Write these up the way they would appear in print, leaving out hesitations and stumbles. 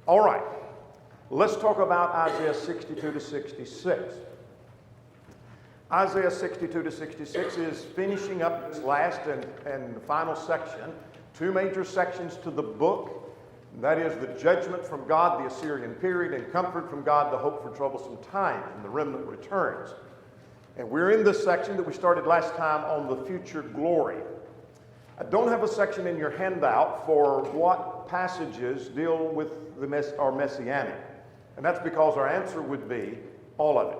All right, let's talk about Isaiah 62 to 66. Isaiah 62 to 66 is finishing up its last and final section, two major sections to the book. And that is the judgment from God, the Assyrian period, and comfort from God, the hope for troublesome time, and the remnant returns. And we're in this section that we started last time on the future glory. I don't have a section in your handout for what passages deal with are messianic. And that's because our answer would be all of it.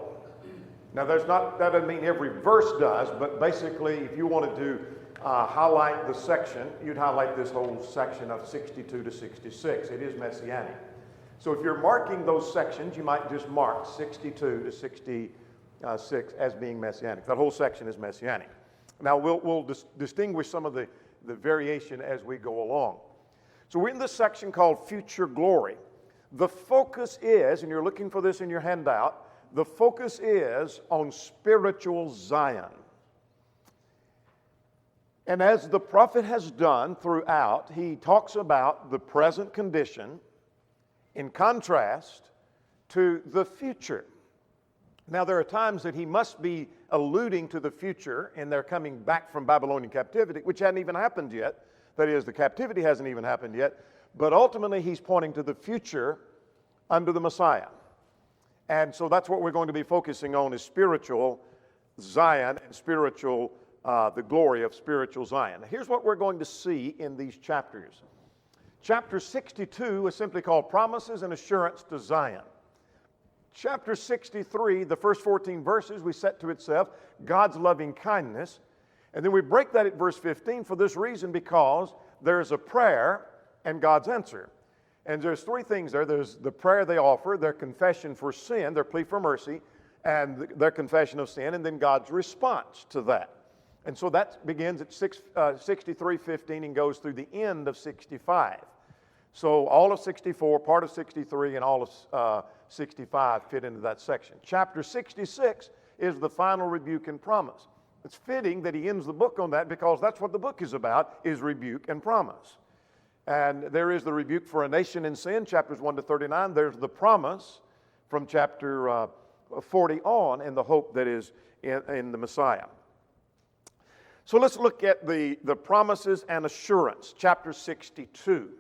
Now, that doesn't mean every verse does, but basically, if you wanted to highlight the section, you'd highlight this whole section of 62 to 66. It is messianic. So if you're marking those sections, you might just mark 62 to 66 as being messianic. That whole section is messianic. Now, we'll distinguish some of the variation as we go along. So we're in this section called Future Glory. The focus is, and you're looking for this in your handout, the focus is on spiritual Zion. And as the prophet has done throughout, he talks about the present condition in contrast to the future. Now, there are times that he must be alluding to the future in their coming back from Babylonian captivity, which hadn't even happened yet. That is, the captivity hasn't even happened yet. But ultimately, he's pointing to the future under the Messiah. And so that's what we're going to be focusing on, is spiritual Zion and spiritual, the glory of spiritual Zion. Here's what we're going to see in these chapters. Chapter 62 is simply called Promises and Assurance to Zion. Chapter 63, the first 14 verses, we set to itself God's loving kindness. And then we break that at verse 15 for this reason, because there's a prayer and God's answer. And there's three things there. There's the prayer they offer, their confession for sin, their plea for mercy, and their confession of sin, and then God's response to that. And so that begins at 63:15 and goes through the end of 65. So all of 64, part of 63, and all of 65 fit into that section. Chapter 66 is the final rebuke and promise. It's fitting that he ends the book on that, because that's what the book is about, is rebuke and promise. And there is the rebuke for a nation in sin, chapters 1 to 39. There's the promise from chapter 40 on, and the hope that is in the Messiah. So let's look at the promises and assurance, chapter 62.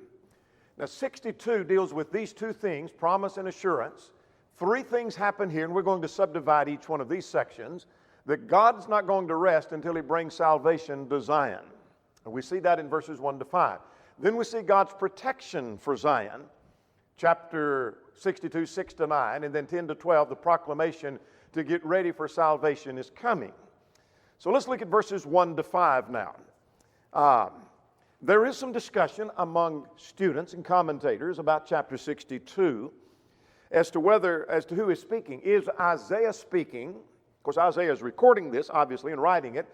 Now, 62 deals with these two things, promise and assurance. Three things happen here, and we're going to subdivide each one of these sections. That God's not going to rest until he brings salvation to Zion. And we see that in verses 1 to 5. Then we see God's protection for Zion, chapter 62, 6 to 9, and then 10 to 12, the proclamation to get ready for salvation is coming. So let's look at verses 1 to 5 now. There is some discussion among students and commentators about chapter 62 as to who is speaking. Is Isaiah speaking? Of course, Isaiah is recording this, obviously, and writing it,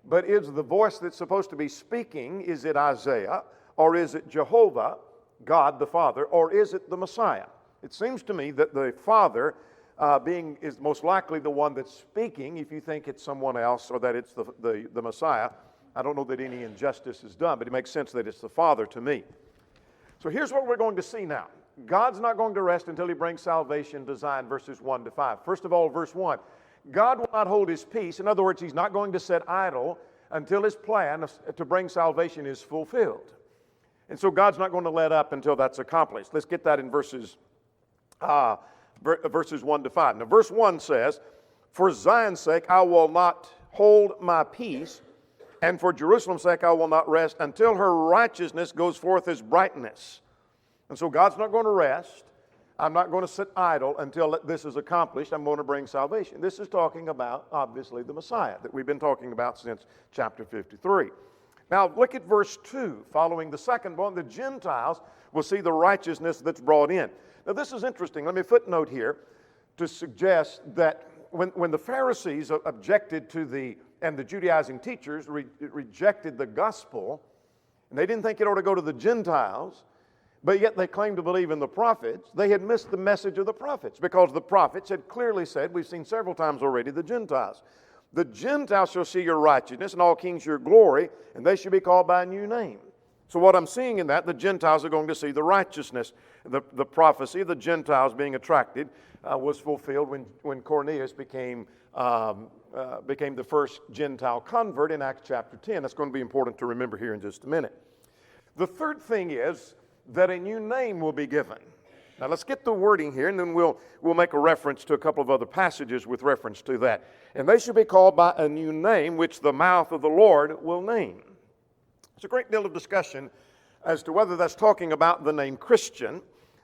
but is the voice that's supposed to be speaking, is it Isaiah? Or is it Jehovah, God the Father, or is it the Messiah? It seems to me that the Father is most likely the one that's speaking, if you think it's someone else or that it's the Messiah. I don't know that any injustice is done, but it makes sense that it's the Father to me. So here's what we're going to see now. God's not going to rest until he brings salvation to Zion, verses 1 to 5. First of all, verse 1. God will not hold his peace. In other words, he's not going to sit idle until his plan to bring salvation is fulfilled. And so God's not going to let up until that's accomplished. Let's get that in verses 1 to 5. Now, verse 1 says, "For Zion's sake I will not hold my peace, and for Jerusalem's sake I will not rest until her righteousness goes forth as brightness." And so God's not going to rest. I'm not going to sit idle until this is accomplished. I'm going to bring salvation. This is talking about, obviously, the Messiah that we've been talking about since chapter 53. Now, look at verse 2. Following the second one, the Gentiles will see the righteousness that's brought in. Now, this is interesting. Let me footnote here to suggest that when the Pharisees objected to and the Judaizing teachers rejected the gospel, and they didn't think it ought to go to the Gentiles, but yet they claimed to believe in the prophets, they had missed the message of the prophets, because the prophets had clearly said, we've seen several times already, the Gentiles. The Gentiles shall see your righteousness, and all kings your glory, and they shall be called by a new name. So what I'm seeing in that, the Gentiles are going to see the righteousness. The prophecy of the Gentiles being attracted was fulfilled when Cornelius became the first Gentile convert in Acts chapter 10. That's going to be important to remember here in just a minute. The third thing is that a new name will be given. Now let's get the wording here, and then we'll make a reference to a couple of other passages with reference to that. And they shall be called by a new name, which the mouth of the Lord will name. There's a great deal of discussion as to whether that's talking about the name Christian.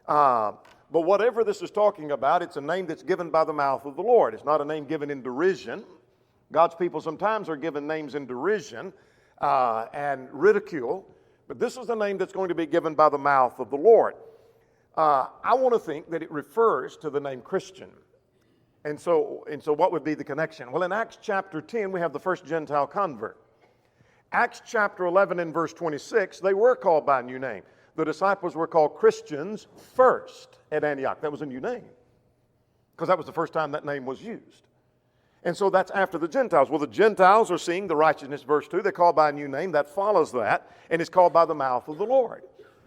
But whatever this is talking about, it's a name that's given by the mouth of the Lord. It's not a name given in derision. God's people sometimes are given names in derision and ridicule. But this is the name that's going to be given by the mouth of the Lord. I want to think that it refers to the name Christian. And so what would be the connection? Well, in Acts chapter 10, we have the first Gentile convert. Acts chapter 11 and verse 26, they were called by a new name. The disciples were called Christians first at Antioch. That was a new name, because that was the first time that name was used. And so that's after the Gentiles. Well, the Gentiles are seeing the righteousness, verse 2. They're called by a new name. That follows that, and it's called by the mouth of the Lord.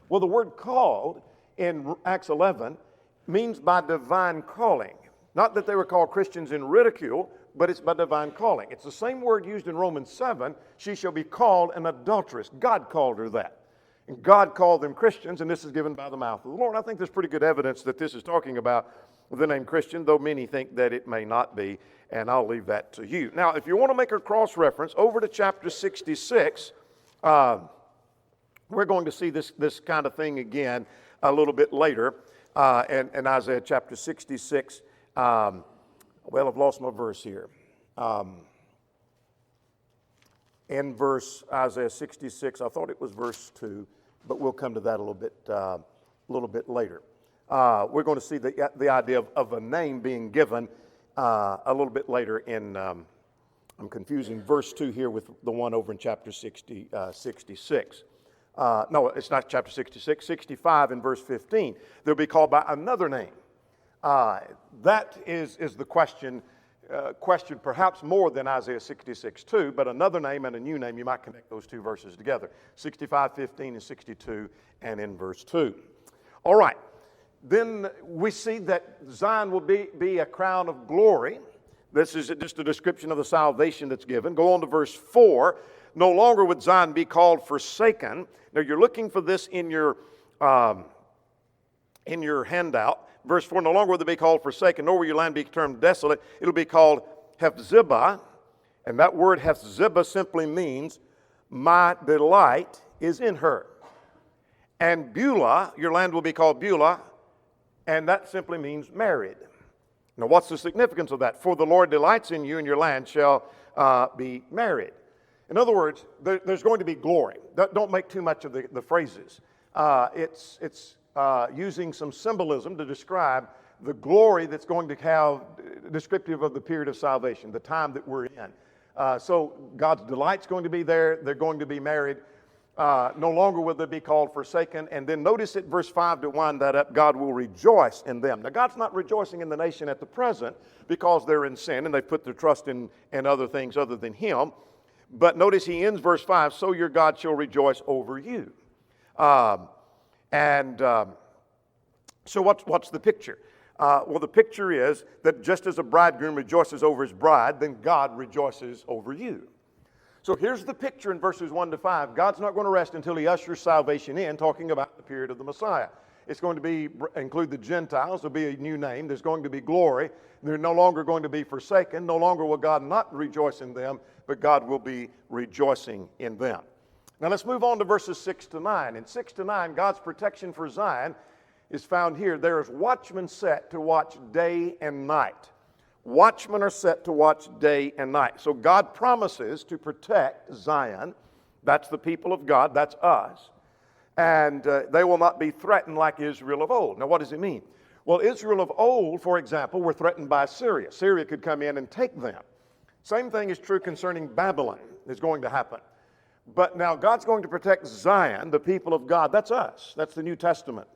Well, the word called in Acts 11 means by divine calling. Not that they were called Christians in ridicule, but it's by divine calling. It's the same word used in Romans 7. She shall be called an adulteress. God called her that. And God called them Christians, and this is given by the mouth of the Lord. I think there's pretty good evidence that this is talking about the name Christian, though many think that it may not be, and I'll leave that to you. Now, if you want to make a cross-reference over to chapter 66, we're going to see this kind of thing again a little bit later in Isaiah chapter 66. Well, I've lost my verse here. In Isaiah 66, I thought it was verse 2, but we'll come to that a little bit later. We're going to see the idea of a name being given a little bit later in, I'm confusing verse 2 here with the one over in chapter 66. No, it's not chapter 66, 65 in verse 15. They'll be called by another name. That is the question perhaps more than Isaiah 66:2, but another name and a new name, you might connect those two verses together. 65:15 and 62 and in verse 2. All right. Then we see that Zion will be a crown of glory. This is just a description of the salvation that's given. Go on to verse 4. No longer would Zion be called forsaken. Now you're looking for this in your handout. Verse 4, no longer will it be called forsaken, nor will your land be termed desolate. It'll be called Hephzibah. And that word Hephzibah simply means, my delight is in her. And Beulah, your land will be called Beulah, and that simply means married. Now what's the significance of that? For the Lord delights in you, and your land shall be married. In other words, there's going to be glory. Don't make too much of the phrases. It's using some symbolism to describe the glory that's going to have, descriptive of the period of salvation, the time that we're in. So God's delight's going to be there. They're going to be married. No longer will they be called forsaken. And then notice at verse 5 to wind that up, God will rejoice in them. Now God's not rejoicing in the nation at the present because they're in sin and they put their trust in other things other than Him. But notice He ends verse 5, so your God shall rejoice over you. So what's the picture? Well, the picture is that just as a bridegroom rejoices over his bride, then God rejoices over you. So here's the picture in verses 1 to 5. God's not going to rest until He ushers salvation in, talking about the period of the Messiah. It's going to include the Gentiles. There'll be a new name. There's going to be glory. They're no longer going to be forsaken. No longer will God not rejoice in them, but God will be rejoicing in them. Now let's move on to verses 6 to 9. In 6 to 9, God's protection for Zion is found here. There is watchmen set to watch day and night. Watchmen are set to watch day and night. So God promises to protect Zion. That's the people of God. That's us. And they will not be threatened like Israel of old. Now what does it mean? Well, Israel of old, for example, were threatened by Syria. Syria could come in and take them. Same thing is true concerning Babylon. Is going to happen. But now God's going to protect Zion, the people of God. That's us. That's the New Testament.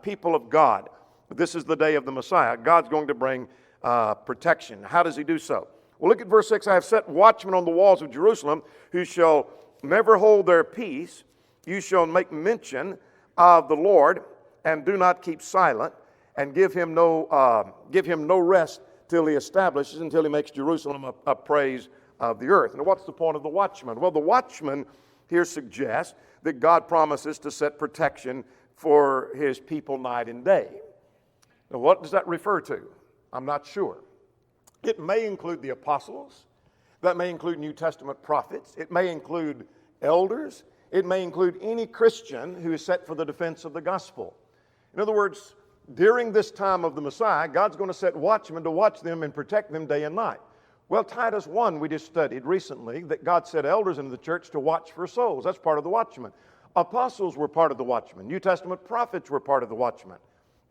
People of God. This is the day of the Messiah. God's going to bring protection. How does He do so? Well, look at verse 6. I have set watchmen on the walls of Jerusalem who shall never hold their peace you shall make mention of the Lord, and do not keep silent, and give him no rest till he establishes, until he makes Jerusalem a praise of the earth. Now, what's the point of the watchman? Well, the watchman here suggests that God promises to set protection for his people night and day. Now, what does that refer to? I'm not sure. It may include the apostles. That may include New Testament prophets. It may include elders. It may include any Christian who is set for the defense of the gospel. In other words, during this time of the Messiah, God's going to set watchmen to watch them and protect them day and night. Well, Titus 1, we just studied recently that God set elders into the church to watch for souls. That's part of the watchman. Apostles were part of the watchman. New Testament prophets were part of the watchman.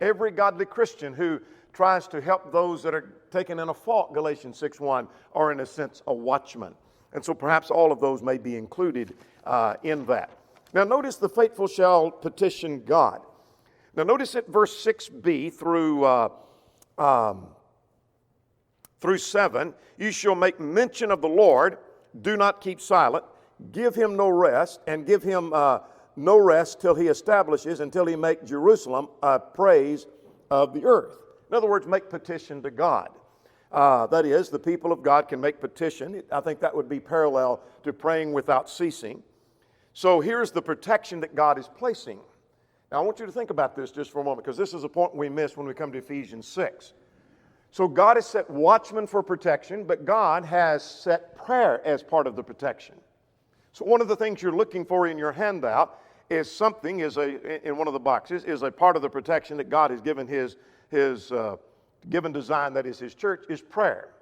Every godly Christian who tries to help those that are taken in a fault, Galatians 6:1, are in a sense a watchman. And so perhaps all of those may be included in that. Now notice the faithful shall petition God. Now notice at verse 6b through 7, you shall make mention of the Lord, do not keep silent, give him no rest, and give him no rest till he establishes, until he make Jerusalem a praise of the earth. In other words, make petition to God. That is, the people of God can make petition. I think that would be parallel to praying without ceasing. So here's the protection that God is placing. Now I want you to think about this just for a moment, because this is a point we miss when we come to Ephesians 6. So God has set watchmen for protection, but God has set prayer as part of the protection. So one of the things you're looking for in your handout is something, in one of the boxes, is a part of the protection that God has given his given design, that is his church, is prayer.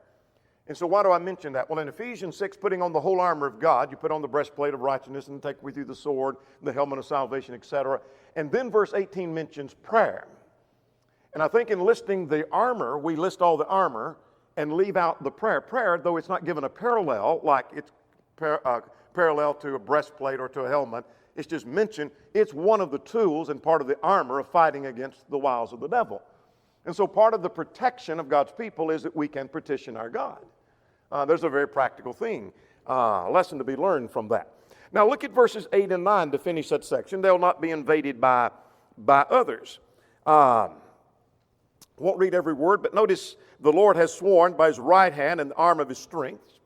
And so why do I mention that? Well, in Ephesians 6, putting on the whole armor of God, you put on the breastplate of righteousness and take with you the sword, the helmet of salvation, etc. And then verse 18 mentions prayer. And I think in listing the armor, we list all the armor and leave out the prayer. Prayer, though it's not given a parallel, like it's parallel to a breastplate or to a helmet, it's just mentioned, it's one of the tools and part of the armor of fighting against the wiles of the devil. And so part of the protection of God's people is that we can petition our God. There's a very practical thing, lesson to be learned from that. Now look at verses 8 and 9 to finish that section. They'll not be invaded by others. Won't read every word, but notice the Lord has sworn by his right hand and the arm of his strength,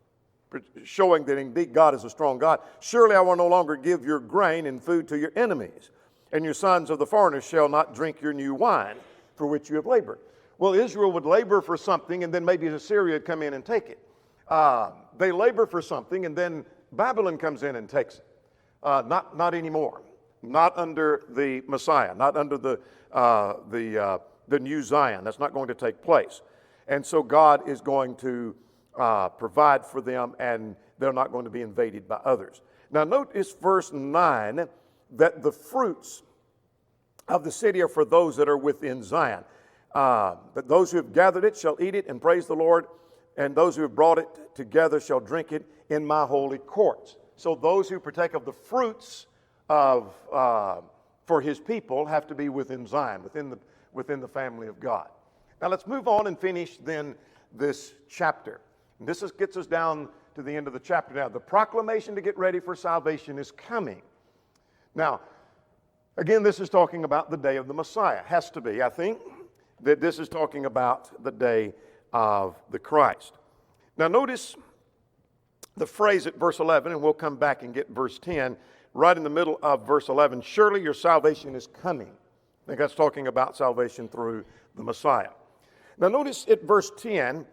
showing that indeed God is a strong God. Surely I will no longer give your grain and food to your enemies, and your sons of the foreigners shall not drink your new wine, for which you have labored. Well, Israel would labor for something, and then maybe Assyria would come in and take it. They labor for something, and then Babylon comes in and takes it. Not anymore. Not under the Messiah. Not under the new Zion. That's not going to take place. And so God is going to provide for them, and they're not going to be invaded by others. Now notice verse 9, that the fruits of the city are for those that are within Zion. But those who have gathered it shall eat it and praise the Lord, and those who have brought it together shall drink it in my holy courts. So those who partake of the fruits of for his people have to be within Zion, within the family of God. Now let's move on and finish then this chapter. And this gets us down to the end of the chapter now. The proclamation to get ready for salvation is coming. Now, again, this is talking about the day of the Messiah. Has to be, I think, that this is talking about the day of the Christ. Now notice the phrase at verse 11, and we'll come back and get verse 10. Right in the middle of verse 11, surely your salvation is coming. I think that's talking about salvation through the Messiah. Now notice at verse 10,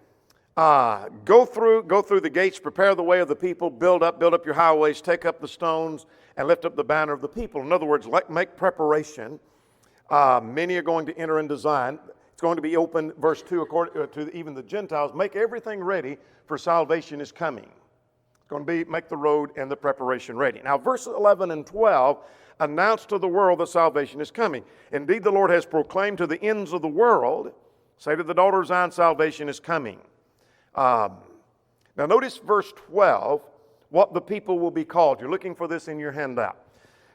go through the gates, prepare the way of the people, build up your highways, take up the stones, and lift up the banner of the people. In other words, make preparation. Many are going to enter into Zion. It's going to be open, verse 2, according to even the Gentiles. Make everything ready, for salvation is coming. It's going to be make the road and the preparation ready. Now, verses 11 and 12 announce to the world that salvation is coming. Indeed, the Lord has proclaimed to the ends of the world, say to the daughter of Zion, salvation is coming. Now, notice verse 12, what the people will be called. You're looking for this in your handout.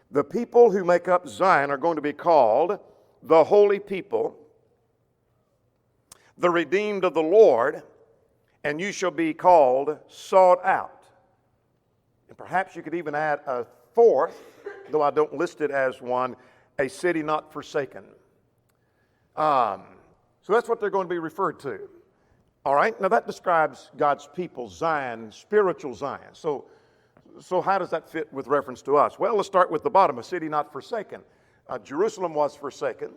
The people who make up Zion are going to be called the holy people, the redeemed of the Lord, and you shall be called sought out. And perhaps you could even add a fourth, though I don't list it as one, a city not forsaken. So that's what they're going to be referred to. All right, now that describes God's people, Zion, spiritual Zion. So how does that fit with reference to us? Well, let's start with the bottom, a city not forsaken. Jerusalem was forsaken.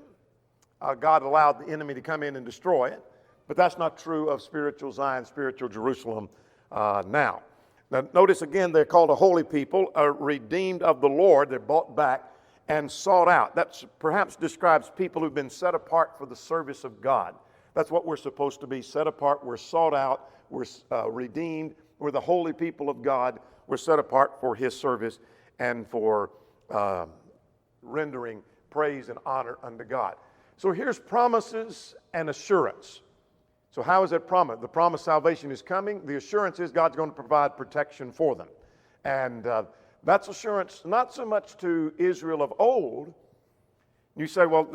God allowed the enemy to come in and destroy it, but that's not true of spiritual Zion, spiritual Jerusalem now. Now, notice again, they're called a holy people, redeemed of the Lord. They're bought back and sought out. That perhaps describes people who've been set apart for the service of God. That's what we're supposed to be, set apart. We're sought out. We're redeemed. We're the holy people of God. We're set apart for His service and for rendering praise and honor unto God. So here's promises and assurance. So how is it promised? The promised salvation is coming. The assurance is God's going to provide protection for them. And that's assurance not so much to Israel of old. You say, well,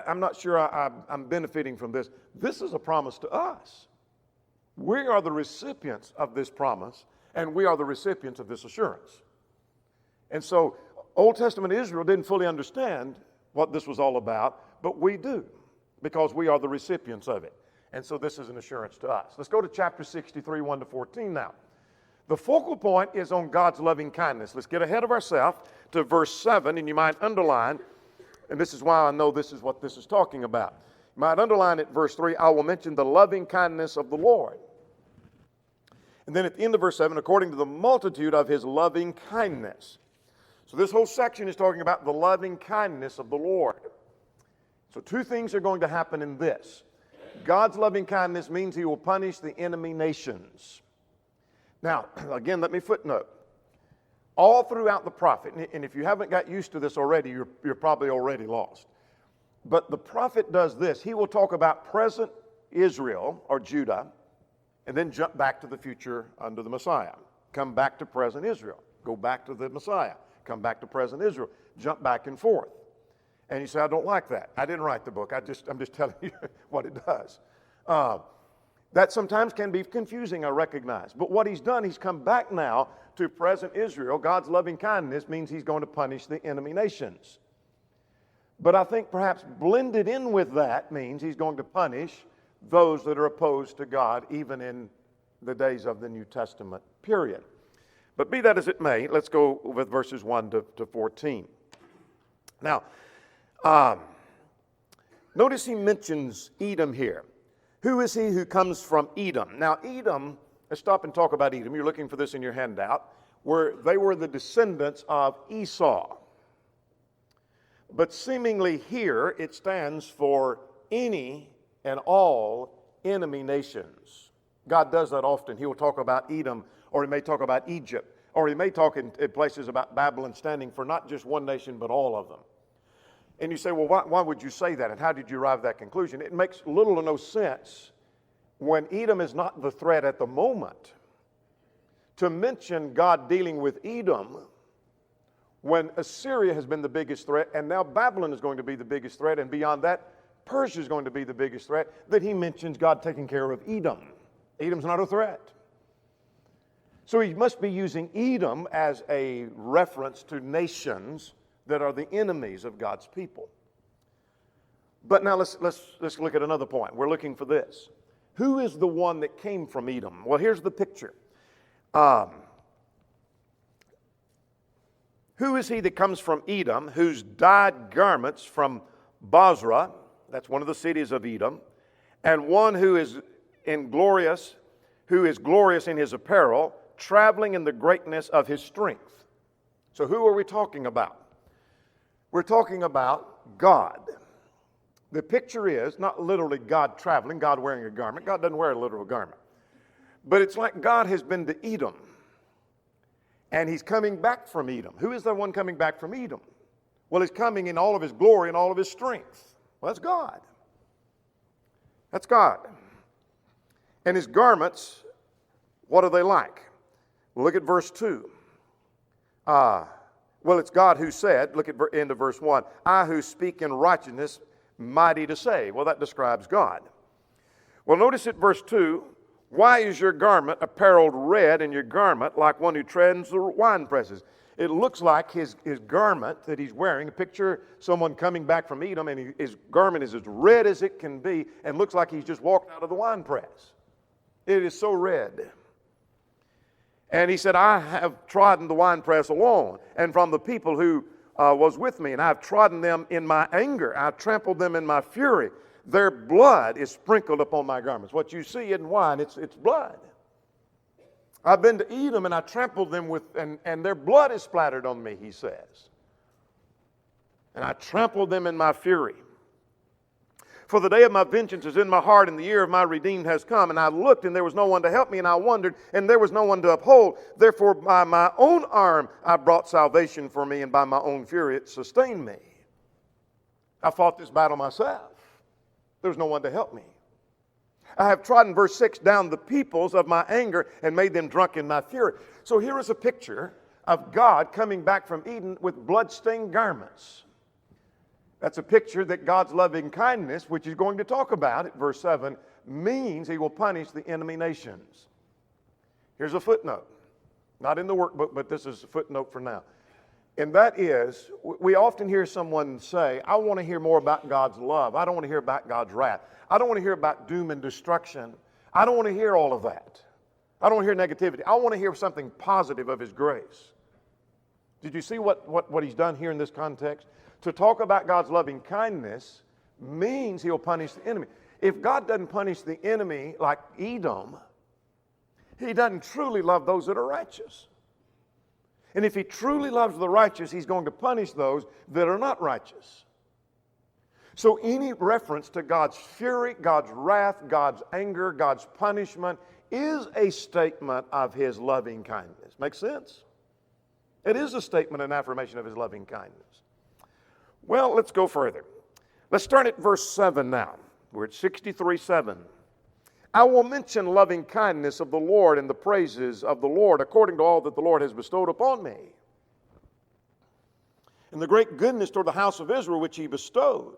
I'm not sure I'm benefiting from this. This is a promise to us. We are the recipients of this promise, and we are the recipients of this assurance. And so Old Testament Israel didn't fully understand what this was all about, but we do, because we are the recipients of it. And so this is an assurance to us. Let's go to chapter 63, 1 to 14 now. The focal point is on God's loving kindness. Let's get ahead of ourselves to verse 7, and you might underline, and this is why I know this is what this is talking about. You might underline it, verse 3, I will mention the loving kindness of the Lord. And then at the end of verse 7, according to the multitude of His loving kindness. So this whole section is talking about the loving kindness of the Lord. So two things are going to happen in this. God's loving kindness means He will punish the enemy nations. Now, again, let me footnote. All throughout the prophet, and if you haven't got used to this already, you're probably already lost. But the prophet does this. He will talk about present Israel or Judah, and then jump back to the future under the Messiah. Come back to present Israel. Go back to the Messiah. Come back to present Israel. Jump back and forth. And you say, I don't like that. I didn't write the book. I'm just telling you what it does. That sometimes can be confusing, I recognize. But what He's done, He's come back now to present Israel. God's loving kindness means He's going to punish the enemy nations. But I think perhaps blended in with that means He's going to punish those that are opposed to God, even in the days of the New Testament period. But be that as it may, let's go with verses 1 to 14. Now, notice he mentions Edom here. Who is he who comes from Edom? Now, Edom, let's stop and talk about Edom. You're looking for this in your handout, where they were the descendants of Esau. But seemingly here, it stands for any and all enemy nations. God does that often. He will talk about Edom, or He may talk about Egypt, or He may talk in places about Babylon standing for not just one nation, but all of them. And you say, well, why would you say that? And how did you arrive at that conclusion? It makes little or no sense when Edom is not the threat at the moment to mention God dealing with Edom when Assyria has been the biggest threat, and now Babylon is going to be the biggest threat, and beyond that, Persia is going to be the biggest threat, that He mentions God taking care of Edom. Edom's not a threat. So He must be using Edom as a reference to nations that are the enemies of God's people. But now let's look at another point. We're looking for this. Who is the one that came from Edom? Well, here's the picture. Who is he that comes from Edom, whose dyed garments from Bozrah, that's one of the cities of Edom, and one who is glorious in his apparel, traveling in the greatness of his strength. So who are we talking about? We're talking about God. The picture is not literally God traveling, God wearing a garment. God doesn't wear a literal garment. But it's like God has been to Edom, and He's coming back from Edom. Who is the one coming back from Edom? Well, He's coming in all of His glory and all of His strength. Well, that's God. That's God. And His garments, what are they like? Look at verse 2. Well, it's God who said, look at end of verse 1, I who speak in righteousness, mighty to save. Well, that describes God. Well, notice at verse 2, why is your garment apparelled red and your garment like one who treads the wine presses? It looks like his garment that he's wearing. Picture someone coming back from Edom, and his garment is as red as it can be and looks like he's just walked out of the winepress. It is so red. And he said, I have trodden the winepress alone, and from the people who was with me, and I have trodden them in my anger. I have trampled them in my fury. Their blood is sprinkled upon my garments. What you see isn't wine, it's blood. I've been to Edom and I trampled them and their blood is splattered on me, he says. And I trampled them in my fury. For the day of my vengeance is in my heart, and the year of my redeemed has come. And I looked, and there was no one to help me, and I wondered, and there was no one to uphold. Therefore, by my own arm I brought salvation for me, and by my own fury it sustained me. I fought this battle myself. There was no one to help me. I have trodden, verse 6, down the peoples of my anger and made them drunk in my fury. So here is a picture of God coming back from Eden with blood-stained garments. That's a picture that God's loving kindness, which he's going to talk about at verse 7, means he will punish the enemy nations. Here's a footnote. Not in the workbook, but this is a footnote for now. And that is, we often hear someone say, I want to hear more about God's love. I don't want to hear about God's wrath. I don't want to hear about doom and destruction. I don't want to hear all of that. I don't want to hear negativity. I want to hear something positive of his grace. Did you see what he's done here in this context? To talk about God's loving kindness means he'll punish the enemy. If God doesn't punish the enemy like Edom, he doesn't truly love those that are righteous. And if he truly loves the righteous, he's going to punish those that are not righteous. So any reference to God's fury, God's wrath, God's anger, God's punishment is a statement of his loving kindness. Makes sense? It is a statement and affirmation of his loving kindness. Well, let's go further. Let's start at verse 7 now. We're at 63:7. I will mention loving kindness of the Lord and the praises of the Lord according to all that the Lord has bestowed upon me. And the great goodness toward the house of Israel which he bestowed.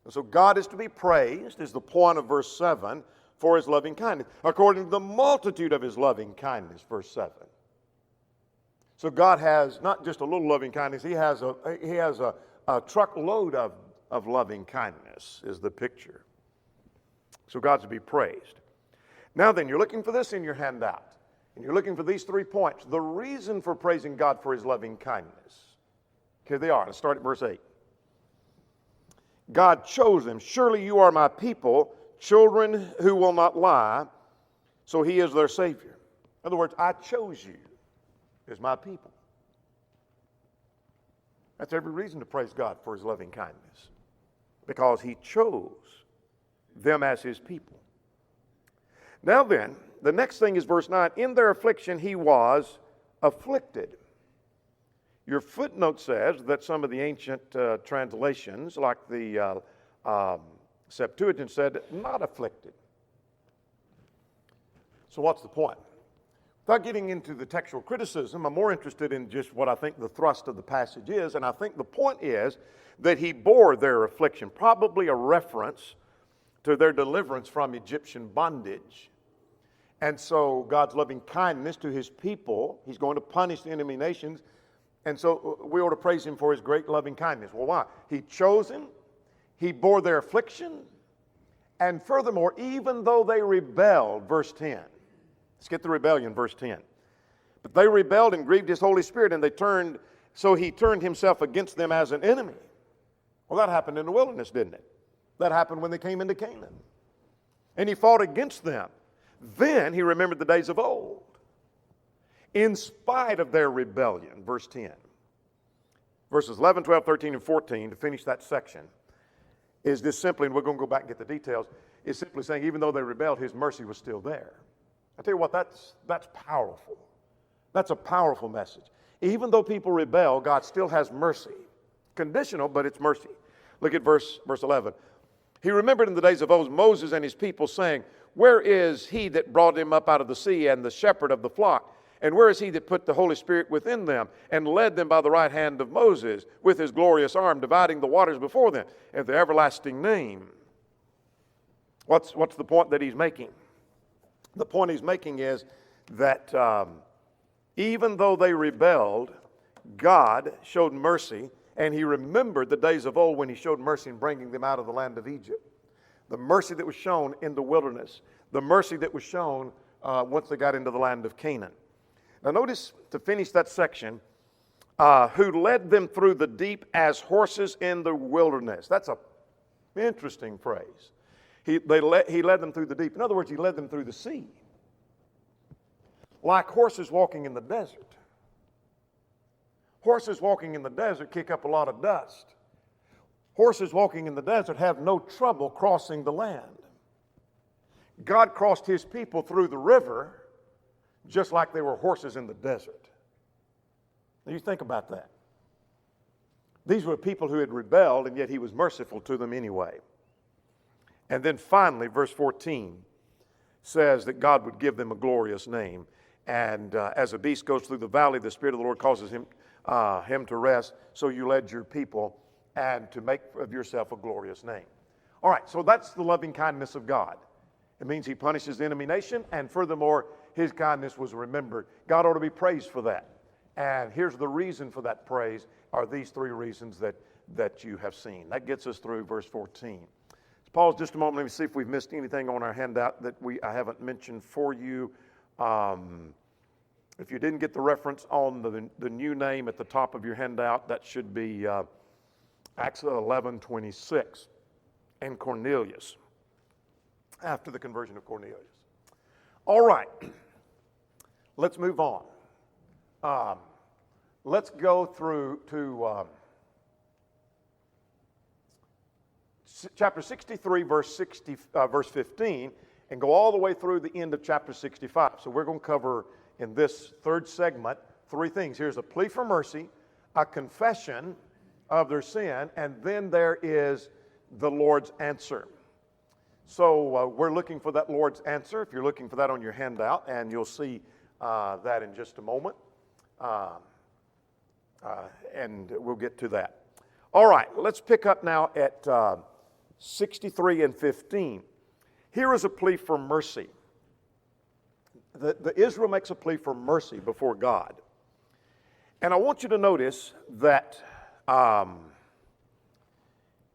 And so God is to be praised, is the point of verse 7, for his loving kindness, according to the multitude of his loving kindness, verse 7. So God has not just a little loving kindness, he has a truckload of loving kindness, is the picture. So God's to be praised. Now then, you're looking for this in your handout, and you're looking for these 3 points. The reason for praising God for his loving kindness. Here they are. Let's start at verse 8. God chose them. Surely you are my people, children who will not lie. So he is their Savior. In other words, I chose you as my people. That's every reason to praise God for his loving kindness, because he chose them as his people. Now then, the next thing is verse 9. In their affliction he was afflicted. Your footnote says that some of the ancient translations, like the Septuagint, said not afflicted. So what's the point? Without getting into the textual criticism, I'm more interested in just what I think the thrust of the passage is, and I think the point is that he bore their affliction, probably a reference to their deliverance from Egyptian bondage. And so God's loving kindness to his people, he's going to punish the enemy nations, and so we ought to praise him for his great loving kindness. Well, why? He chose them, he bore their affliction, and furthermore, even though they rebelled, verse 10. Let's get the rebellion, verse 10. But they rebelled and grieved his Holy Spirit, and so he turned himself against them as an enemy. Well, that happened in the wilderness, didn't it? That happened when they came into Canaan. And he fought against them. Then he remembered the days of old. In spite of their rebellion, verse 10. Verses 11, 12, 13, and 14, to finish that section, is this simply, and we're going to go back and get the details, is simply saying even though they rebelled, his mercy was still there. I tell you what, that's powerful. That's a powerful message. Even though people rebel, God still has mercy. Conditional, but it's mercy. Look at verse 11. He remembered in the days of old Moses and his people, saying, where is he that brought him up out of the sea, and the shepherd of the flock? And where is he that put the Holy Spirit within them, and led them by the right hand of Moses, with his glorious arm, dividing the waters before them, and the everlasting name? What's the point that he's making? The point he's making is that Even though they rebelled, God showed mercy, and he remembered the days of old when he showed mercy in bringing them out of the land of Egypt. The mercy that was shown in the wilderness, the mercy that was shown once they got into the land of Canaan. Now notice, to finish that section, who led them through the deep as horses in the wilderness. That's an interesting phrase. He led them through the deep. In other words, he led them through the sea. Like horses walking in the desert. Horses walking in the desert kick up a lot of dust. Horses walking in the desert have no trouble crossing the land. God crossed his people through the river just like they were horses in the desert. Now you think about that. These were people who had rebelled, and yet he was merciful to them anyway. And then finally, verse 14 says that God would give them a glorious name. And as a beast goes through the valley, the Spirit of the Lord causes him to rest. So you led your people and to make of yourself a glorious name. All right, so that's the loving kindness of God. It means he punishes the enemy nation, and furthermore, his kindness was remembered. God ought to be praised for that. And here's the reason for that praise, are these three reasons that you have seen. That gets us through verse 14. Let's pause just a moment. Let me see if we've missed anything on our handout that I haven't mentioned for you. If you didn't get the reference on the new name at the top of your handout, that should be Acts 11:26, and Cornelius, after the conversion of Cornelius. All right, let's move on. Let's go through to chapter 63, verse 15, and go all the way through the end of chapter 65. So we're going to cover in this third segment three things. Here's a plea for mercy, a confession of their sin, and then there is the Lord's answer. So we're looking for that Lord's answer. If you're looking for that on your handout, and you'll see that in just a moment. And we'll get to that. All right, let's pick up now at 63 and 15. Here is a plea for mercy. The Israel makes a plea for mercy before God. And I want you to notice that, and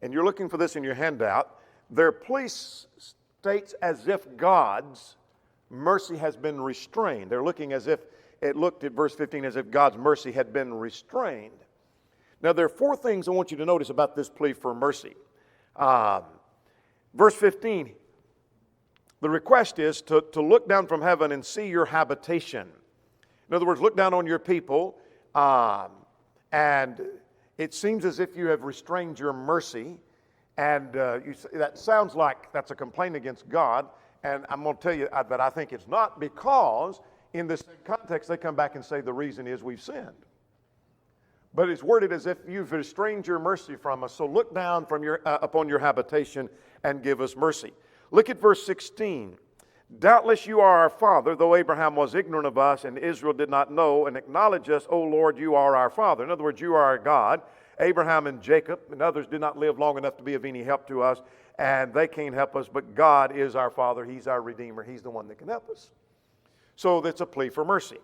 you're looking for this in your handout, their plea states as if God's mercy has been restrained. They're looking as if, it looked at verse 15 as if God's mercy had been restrained. Now there are four things I want you to notice about this plea for mercy. Verse 15, the request is to look down from heaven and see your habitation. In other words, look down on your people, and it seems as if you have restrained your mercy. And that sounds like that's a complaint against God. And I'm going to tell you that I think it's not, because in this context they come back and say the reason is we've sinned. But it's worded as if you've restrained your mercy from us. So look down from upon your habitation and give us mercy. Look at verse 16. Doubtless you are our father, though Abraham was ignorant of us and Israel did not know, and acknowledge us, O Lord, you are our father. In other words, you are our God. Abraham and Jacob and others did not live long enough to be of any help to us, and they can't help us, but God is our Father. He's our Redeemer. He's the one that can help us. So that's a plea for mercy.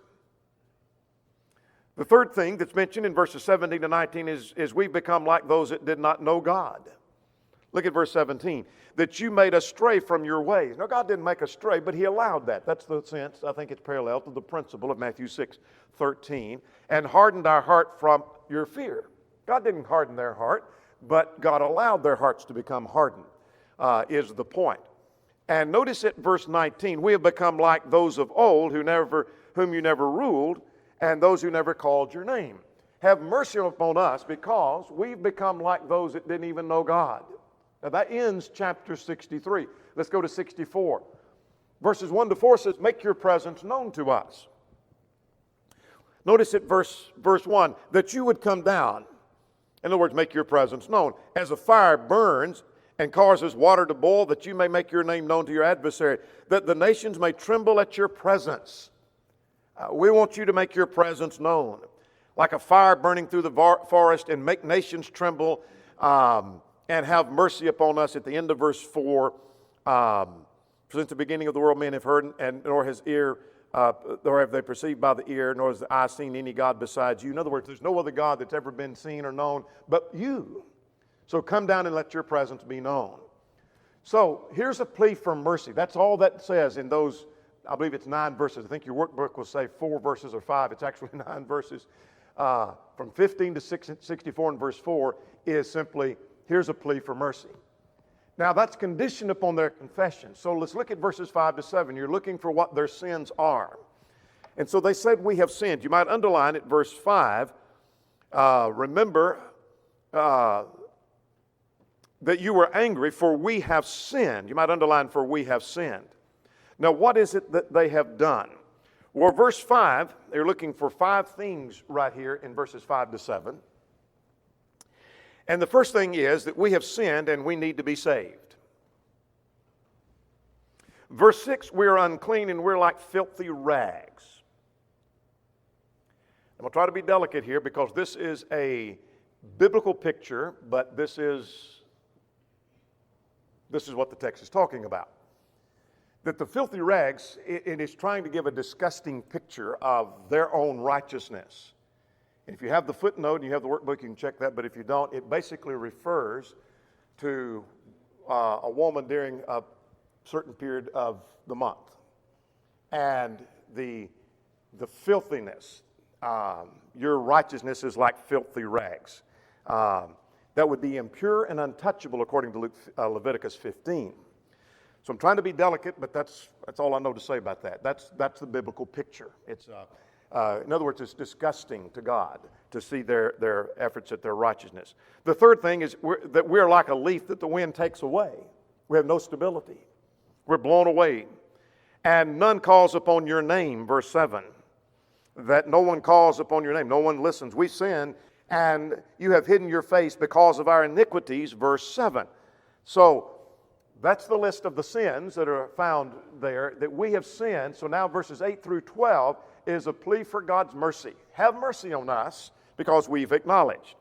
The third thing that's mentioned in verses 17 to 19 is we've become like those that did not know God. Look at verse 17. That you made us stray from your ways. Now, God didn't make us stray, but he allowed that. That's the sense. I think it's parallel to the principle of Matthew 6:13. And hardened our heart from your fear. God didn't harden their heart, but God allowed their hearts to become hardened, is the point. And notice at verse 19, we have become like those of old whom you never ruled, and those who never called your name. Have mercy upon us, because we've become like those that didn't even know God. Now that ends chapter 63. Let's go to 64. Verses 1 to 4 says, make your presence known to us. Notice at verse 1, that you would come down. In other words, make your presence known. As a fire burns and causes water to boil, that you may make your name known to your adversary, that the nations may tremble at your presence. We want you to make your presence known. Like a fire burning through the forest, and make nations tremble, and have mercy upon us. At the end of verse 4, since the beginning of the world men have heard, and nor has ear or have they perceived by the ear, nor has the eye seen any God besides you. In other words, there's no other God that's ever been seen or known but you. So come down and let your presence be known. So here's a plea for mercy. That's all that says in those, I believe it's 9 verses. I think your workbook will say 4 verses or 5. It's actually 9 verses. From 15 to 64 in verse 4 is simply, here's a plea for mercy. Now that's conditioned upon their confession. So let's look at verses 5 to 7. You're looking for what their sins are. And so they said, we have sinned. You might underline it, verse 5. Remember that you were angry, for we have sinned. You might underline, for we have sinned. Now, what is it that they have done? Well, verse 5, they're looking for 5 things right here in verses 5 to 7. And the first thing is that we have sinned and we need to be saved. Verse 6, we are unclean and we're like filthy rags. I'm going to try to be delicate here because this is a biblical picture, but this is what the text is talking about. That the filthy rags, it is trying to give a disgusting picture of their own righteousness. If you have the footnote and you have the workbook, you can check that, but if you don't, it basically refers to a woman during a certain period of the month. And the filthiness, your righteousness is like filthy rags. That would be impure and untouchable according to Leviticus 15. So I'm trying to be delicate, but that's all I know to say about that. That's the biblical picture. It's in other words, it's disgusting to God to see their efforts at their righteousness. The third thing is that we're like a leaf that the wind takes away. We have no stability. We're blown away. And none calls upon your name, verse 7. That no one calls upon your name. No one listens. We sin, and you have hidden your face because of our iniquities, verse 7. So that's the list of the sins that are found there, that we have sinned. So now verses 8 through 12 is a plea for God's mercy. Have mercy on us because we've acknowledged.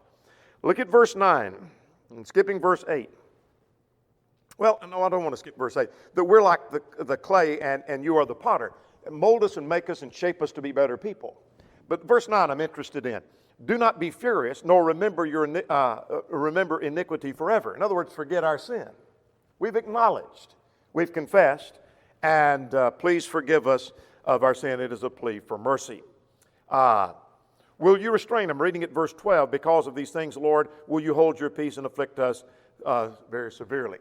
Look at verse 9, and skipping verse 8. Well, no, I don't want to skip verse 8. That we're like the clay and you are the potter. Mold us and make us and shape us to be better people. But verse 9 I'm interested in. Do not be furious, nor remember iniquity forever. In other words, forget our sin. We've acknowledged, we've confessed, and please forgive us of our sin. It is a plea for mercy. Will you restrain? I'm reading at verse 12. Because of these things, Lord, will you hold your peace and afflict us very severely?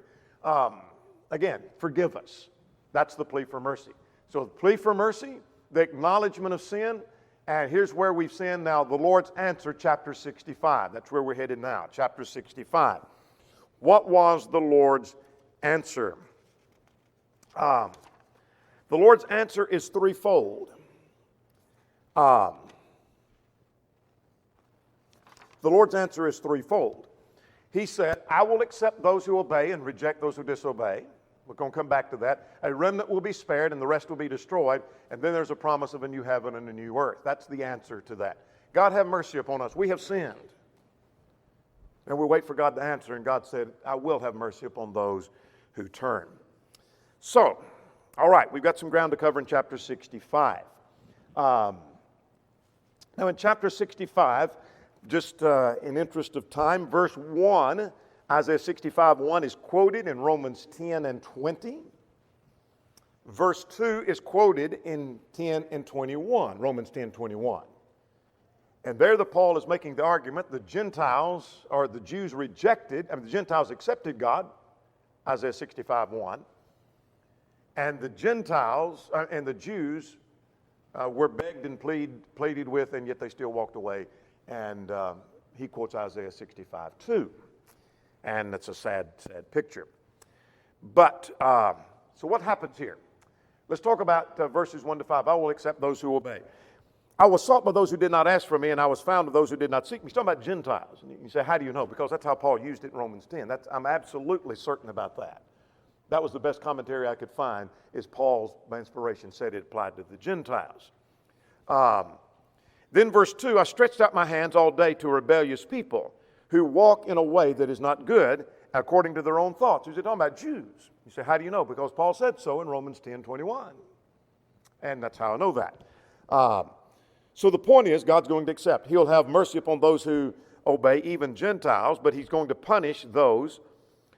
Again, forgive us. That's the plea for mercy. So the plea for mercy, the acknowledgement of sin, and here's where we've sinned now. The Lord's answer, chapter 65. That's where we're headed now, chapter 65. What was the Lord's answer? The Lord's answer is threefold. The Lord's answer is threefold. He said, I will accept those who obey and reject those who disobey. We're going to come back to that. A remnant will be spared and the rest will be destroyed. And then there's a promise of a new heaven and a new earth. That's the answer to that. God have mercy upon us. We have sinned. And we wait for God to answer. And God said, I will have mercy upon those who turn. So, all right, we've got some ground to cover in chapter 65. Now in chapter 65, just in interest of time, verse 1, Isaiah 65:1 is quoted in Romans 10 and 20. Verse 2 is quoted in 10 and 21, Romans 10:21. And there Paul is making the argument the Gentiles, or the Jews rejected, the Gentiles accepted God, Isaiah 65:1. And the Gentiles, and the Jews were begged and pleaded with, and yet they still walked away. And he quotes Isaiah 65:2. And it's a sad, sad picture. But, so what happens here? Let's talk about verses 1 to 5. I will accept those who obey. I was sought by those who did not ask for me, and I was found of those who did not seek me. He's talking about Gentiles. And you say, how do you know? Because that's how Paul used it in Romans 10. I'm absolutely certain about that. That was the best commentary I could find, is Paul's, by inspiration, said it applied to the Gentiles. Then verse 2, I stretched out my hands all day to a rebellious people who walk in a way that is not good according to their own thoughts. He's talking about Jews. You say, how do you know? Because Paul said so in Romans 10:21. And that's how I know that. So the point is, God's going to accept. He'll have mercy upon those who obey, even Gentiles, but he's going to punish those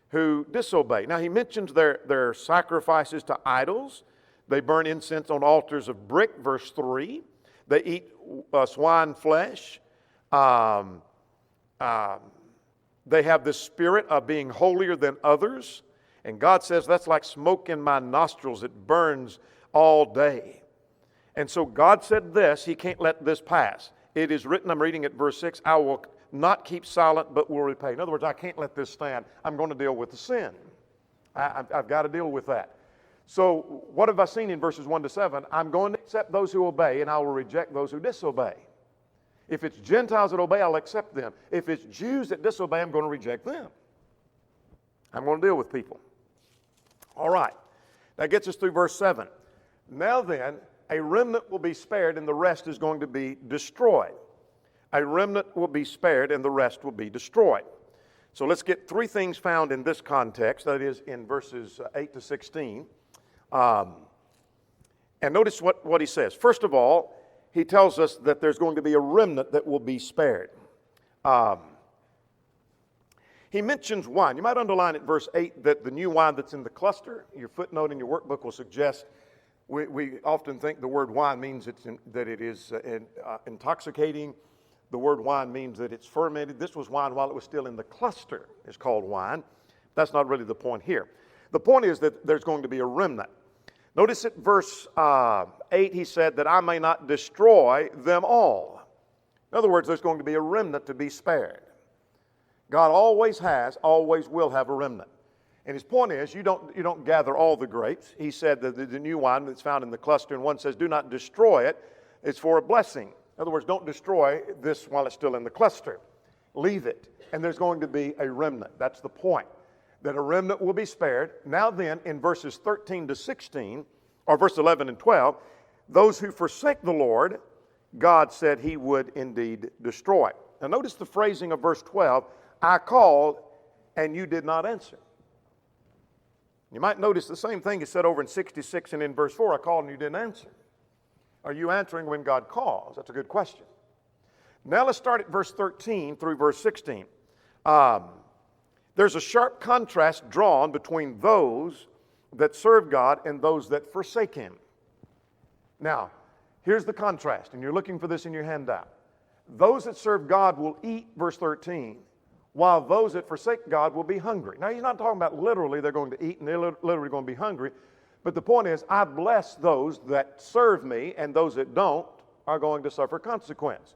who disobey. Now, he mentions their sacrifices to idols. They burn incense on altars of brick, verse 3. They eat swine flesh. They have this spirit of being holier than others. And God says, that's like smoke in my nostrils. It burns all day. And so God said this, he can't let this pass. It is written, I'm reading at verse 6, I will not keep silent, but will repay. In other words, I can't let this stand. I'm going to deal with the sin. I've got to deal with that. So what have I seen in verses 1 to 7? I'm going to accept those who obey, and I will reject those who disobey. If it's Gentiles that obey, I'll accept them. If it's Jews that disobey, I'm going to reject them. I'm going to deal with people. All right. That gets us through verse 7. Now then, a remnant will be spared, and the rest is going to be destroyed. A remnant will be spared, and the rest will be destroyed. So let's get three things found in this context, that is in verses 8 to 16. And notice what he says. First of all, he tells us that there's going to be a remnant that will be spared. He mentions wine. You might underline at verse 8 that the new wine that's in the cluster, your footnote in your workbook will suggest, we often think the word wine means that it is intoxicating. The word wine means that it's fermented. This was wine while it was still in the cluster. It's called wine. That's not really the point here. The point is that there's going to be a remnant. Notice at verse 8 he said that I may not destroy them all. In other words, there's going to be a remnant to be spared. God always has, always will have a remnant. And his point is, you don't gather all the grapes. He said that the new wine that's found in the cluster, and one says, do not destroy it. It's for a blessing. In other words, don't destroy this while it's still in the cluster. Leave it. And there's going to be a remnant. That's the point. That a remnant will be spared. Now then, in verses 13 to 16, or verse 11 and 12, those who forsake the Lord, God said he would indeed destroy. Now notice the phrasing of verse 12, I called and you did not answer. You might notice the same thing is said over in 66 and in verse 4, I called and you didn't answer. Are you answering when God calls? That's a good question. Now let's start at verse 13 through verse 16. There's a sharp contrast drawn between those that serve God and those that forsake him. Now, here's the contrast, and you're looking for this in your handout. Those that serve God will eat, verse 13, while those that forsake God will be hungry. Now, he's not talking about literally they're going to eat and they're literally going to be hungry. But the point is, I bless those that serve me, and those that don't are going to suffer consequence.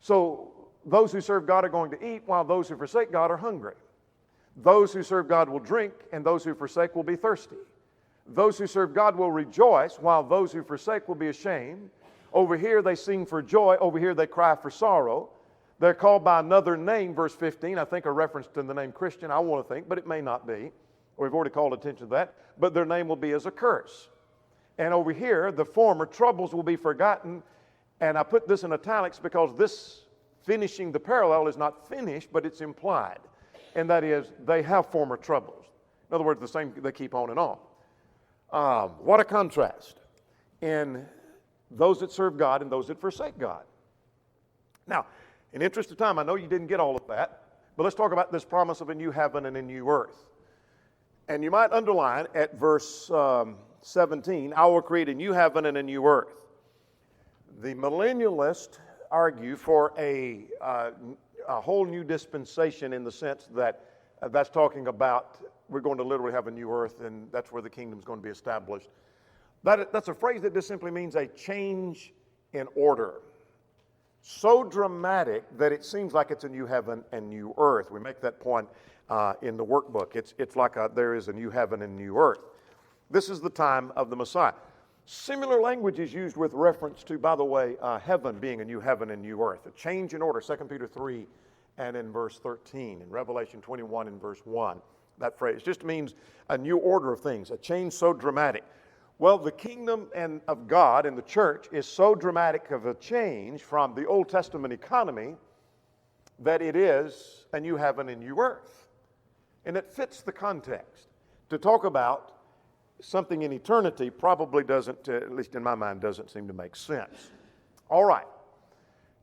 So those who serve God are going to eat, while those who forsake God are hungry. Those who serve God will drink, and those who forsake will be thirsty. Those who serve God will rejoice, while those who forsake will be ashamed. Over here they sing for joy, over here they cry for sorrow. They're called by another name, verse 15, I think a reference to the name Christian, I want to think, but it may not be. We've already called attention to that. But their name will be as a curse. And over here, the former troubles will be forgotten. And I put this in italics because this finishing the parallel is not finished, but it's implied. And that is, they have former troubles. In other words, the same, they keep on and on. What a contrast in those that serve God and those that forsake God. Now, in interest of time, I know you didn't get all of that, but let's talk about this promise of a new heaven and a new earth. And you might underline at verse 17, I will create a new heaven and a new earth. The millennialists argue for a whole new dispensation in the sense that that's talking about we're going to literally have a new earth and that's where the kingdom's going to be established. That's a phrase that just simply means a change in order. So dramatic that it seems like it's a new heaven and new earth. We make that point in the workbook. It's like there is a new heaven and new earth. This is the time of the Messiah. Similar language is used with reference to, by the way, heaven being a new heaven and new earth. A change in order, 2 Peter 3 and in verse 13. In Revelation 21 and verse 1. That phrase just means a new order of things, a change so dramatic. Well, the kingdom of God and the church is so dramatic of a change from the Old Testament economy that it is a new heaven and new earth. And it fits the context to talk about something in eternity probably doesn't, at least in my mind, doesn't seem to make sense. All right.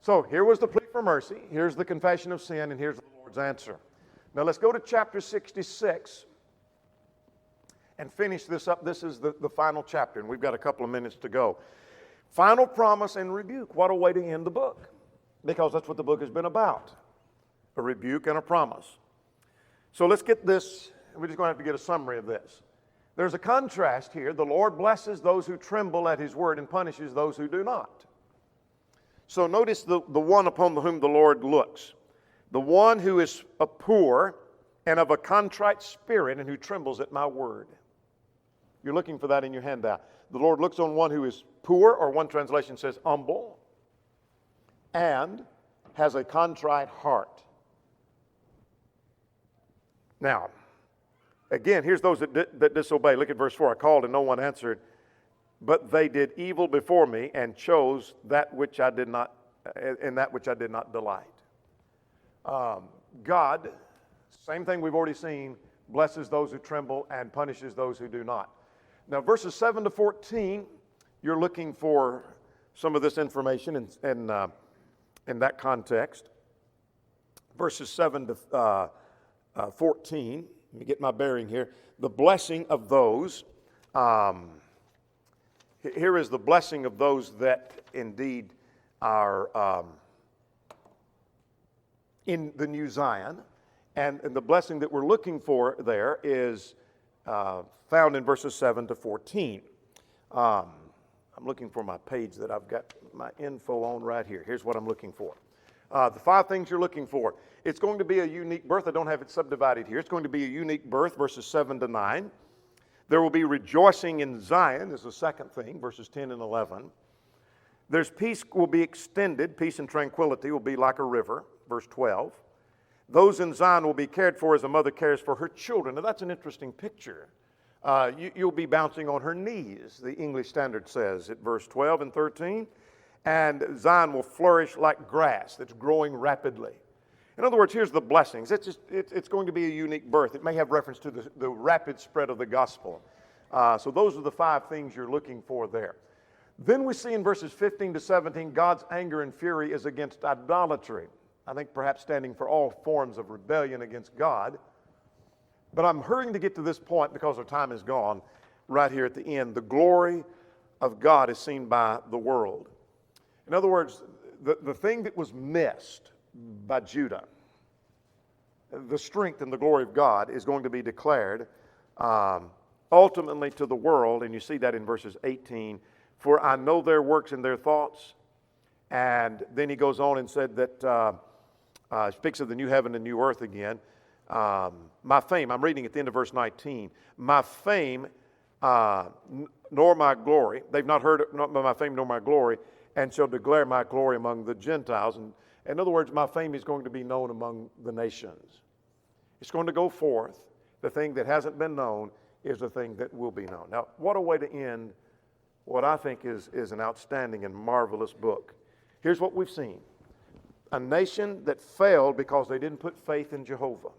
So here was the plea for mercy. Here's the confession of sin, and here's the Lord's answer. Now let's go to chapter 66 and finish this up. This is the final chapter, and we've got a couple of minutes to go. Final promise and rebuke. What a way to end the book, because that's what the book has been about, a rebuke and a promise. So let's get this. We're just going to have to get a summary of this. There's a contrast here. The Lord blesses those who tremble at His word and punishes those who do not. So notice the one upon whom the Lord looks. The one who is a poor and of a contrite spirit and who trembles at my word. You're looking for that in your handout. The Lord looks on one who is poor, or one translation says humble, and has a contrite heart. Now, again, here's those that disobey. Look at verse 4. I called and no one answered, but they did evil before me and chose that which I did not, in that which I did not delight. God, same thing we've already seen, blesses those who tremble and punishes those who do not. Now, verses 7 to 14, you're looking for some of this information in that context. Verses 7 to 14, let me get my bearing here. The blessing of those, here is the blessing of those that indeed are in the New Zion. And the blessing that we're looking for there is found in verses 7 to 14. I'm looking for my page that I've got my info on right here. Here's what I'm looking for. The 5 things you're looking for. It's going to be a unique birth. I don't have it subdivided here. It's going to be a unique birth, verses 7 to 9. There will be rejoicing in Zion, is the second thing, verses 10 and 11. There's peace will be extended. Peace and tranquility will be like a river, verse 12. Those in Zion will be cared for as a mother cares for her children. Now, that's an interesting picture. You'll be bouncing on her knees, the English Standard says at verse 12 and 13. And Zion will flourish like grass that's growing rapidly. In other words, here's the blessings. It's going to be a unique birth. It may have reference to the rapid spread of the gospel. So those are the 5 things you're looking for there. Then we see in verses 15 to 17, God's anger and fury is against idolatry. I think perhaps standing for all forms of rebellion against God. But I'm hurrying to get to this point because our time is gone right here at the end. The glory of God is seen by the world. In other words, the thing that was missed by Judah, the strength and the glory of God is going to be declared ultimately to the world. And you see that in verses 18. For I know their works and their thoughts. And then he goes on and said that, speaks of the new heaven and new earth again. My fame, I'm reading at the end of verse 19. My fame nor my glory, they've not heard my fame nor my glory, and shall declare my glory among the Gentiles. And in other words, my fame is going to be known among the nations. It's going to go forth. The thing that hasn't been known is the thing that will be known. Now, what a way to end what I think is an outstanding and marvelous book. Here's what we've seen. A nation that failed because they didn't put faith in Jehovah.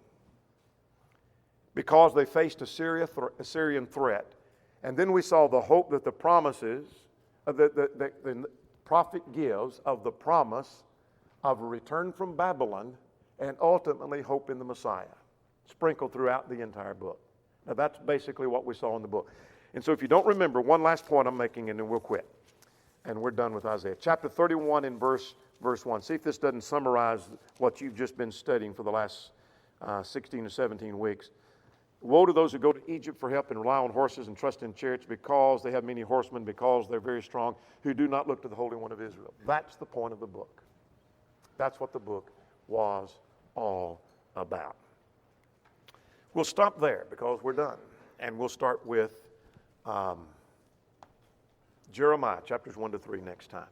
Because they faced a Syrian threat. And then we saw the hope that the promises, the prophet gives of the promise of a return from Babylon and ultimately hope in the Messiah, sprinkled throughout the entire book. Now that's basically what we saw in the book. And so if you don't remember, one last point I'm making and then we'll quit. And we're done with Isaiah. Chapter 31 in verse 1. See if this doesn't summarize what you've just been studying for the last 16 to 17 weeks. Woe to those who go to Egypt for help and rely on horses and trust in chariots because they have many horsemen, because they're very strong, who do not look to the Holy One of Israel. That's the point of the book. That's what the book was all about. We'll stop there because we're done. And we'll start with Jeremiah chapters 1 to 3 next time.